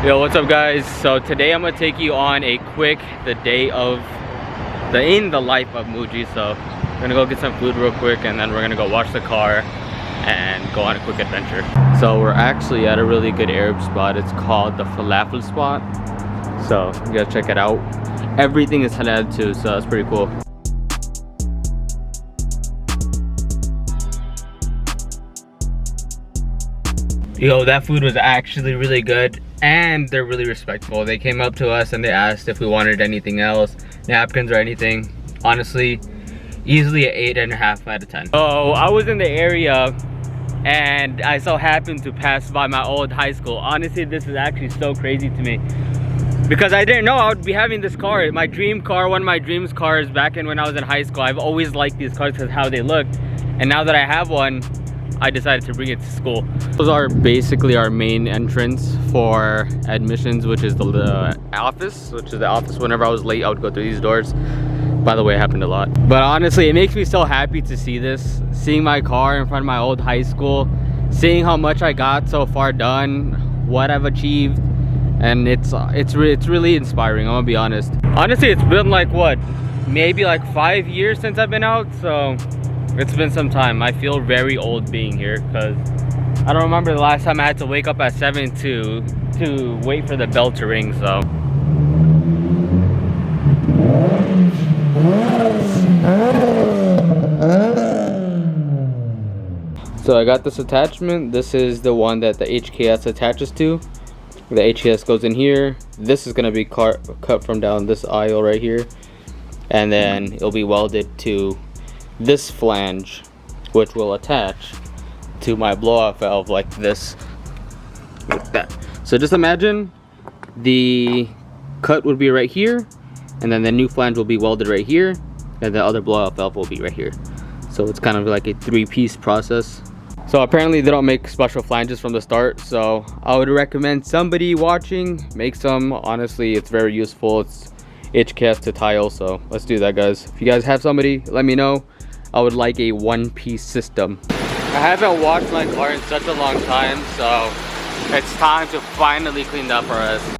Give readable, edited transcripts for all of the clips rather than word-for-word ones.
Yo, what's up guys? So today I'm gonna take you on a quick in the life of Muji. So we're gonna go get some food real quick and then we're gonna go wash the car and go on a quick adventure. So we're actually at a really good Arab spot. It's called the falafel spot. So you gotta check it out. Everything is halal too, so that's pretty cool. Yo, that food was actually really good and they're really respectful. They came up to us and they asked if we wanted anything else, napkins or anything. Honestly, easily an 8.5 out of 10. So I was in the area and I so happened to pass by my old high school. Honestly, this is actually so crazy to me because I didn't know I would be having this car. My dream car, one of my dreams cars back when I was in high school. I've always liked these cars because how they looked, and now that I have one, I decided to bring it to school. Those are basically our main entrance for admissions, which is the office, whenever I was late, I would go through these doors. By the way, it happened a lot. But honestly, it makes me so happy to see this. Seeing my car in front of my old high school, seeing how much I got so far done, what I've achieved, and it's really inspiring, I'm gonna be honest. Honestly, it's been like what, maybe like 5 years since I've been out, so it's been some time. I feel very old being here because I don't remember the last time I had to wake up at 7 to wait for the bell to ring. So I got this attachment. This is the one that the HKS attaches to. The HKS goes in here. This is going to be cut from down this aisle right here, and then it'll be welded to this flange, which will attach to my blow-off valve like this, like that. So just imagine the cut would be right here, and then the new flange will be welded right here, and the other blow-off valve will be right here. So it's kind of like a 3-piece process. So apparently they don't make special flanges from the start, so I would recommend somebody watching make some. Honestly, it's very useful. It's HKS to tile, so let's do that, guys. If you guys have somebody, let me know. I would like a 1-piece system. I haven't washed my car in such a long time, so it's time to finally clean up RS.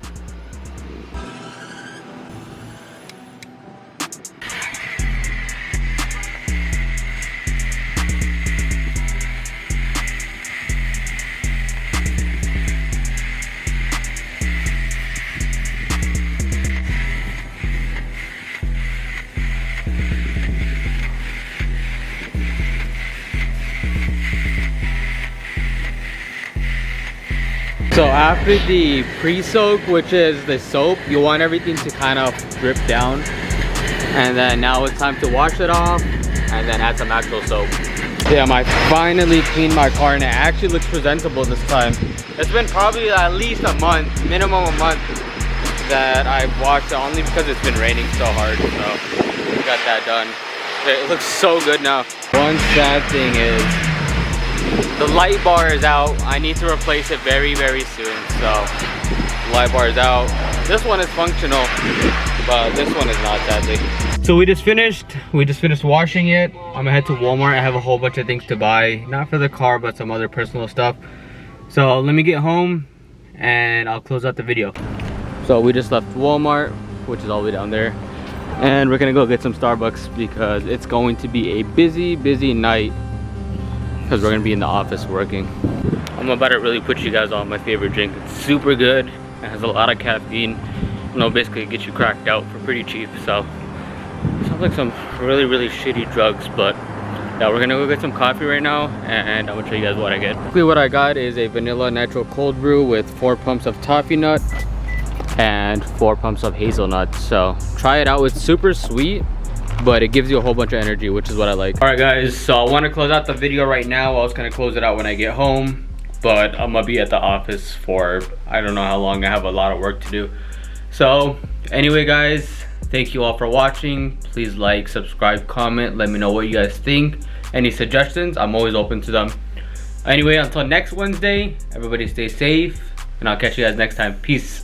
So after the pre-soak, which is the soap, you want everything to kind of drip down. And then now it's time to wash it off and then add some actual soap. Damn, I finally cleaned my car and it actually looks presentable this time. It's been probably at least a month, minimum a month, that I've washed it, only because it's been raining so hard. So we got that done. It looks so good now. One sad thing is the light bar is out. I need to replace it very soon. So light bar is out. This one is functional, but this one is not, sadly. So we just finished washing it. I'm gonna head to Walmart. I have a whole bunch of things to buy, not for the car but some other personal stuff. So let me get home and I'll close out the video. So we just left Walmart, which is all the way down there, and we're gonna go get some Starbucks because it's going to be a busy night, because we're gonna be in the office working. I'm about to really put you guys on my favorite drink. It's super good. It has a lot of caffeine. You know, basically it gets you cracked out for pretty cheap. So it sounds like some really shitty drugs, but yeah, we're gonna go get some coffee right now and I'm gonna show you guys what I get. Basically what I got is a vanilla natural cold brew with 4 pumps of toffee nut and 4 pumps of hazelnut. So try it out. It's super sweet, but it gives you a whole bunch of energy, which is what I like. All right guys, so I want to close out the video right now. I was gonna close it out when I get home, but I'm gonna be at the office for I don't know how long. I have a lot of work to do. So anyway guys, thank you all for watching. Please like, subscribe, comment, let me know what you guys think. Any suggestions, I'm always open to them. Anyway, until next Wednesday, everybody stay safe and I'll catch you guys next time. Peace.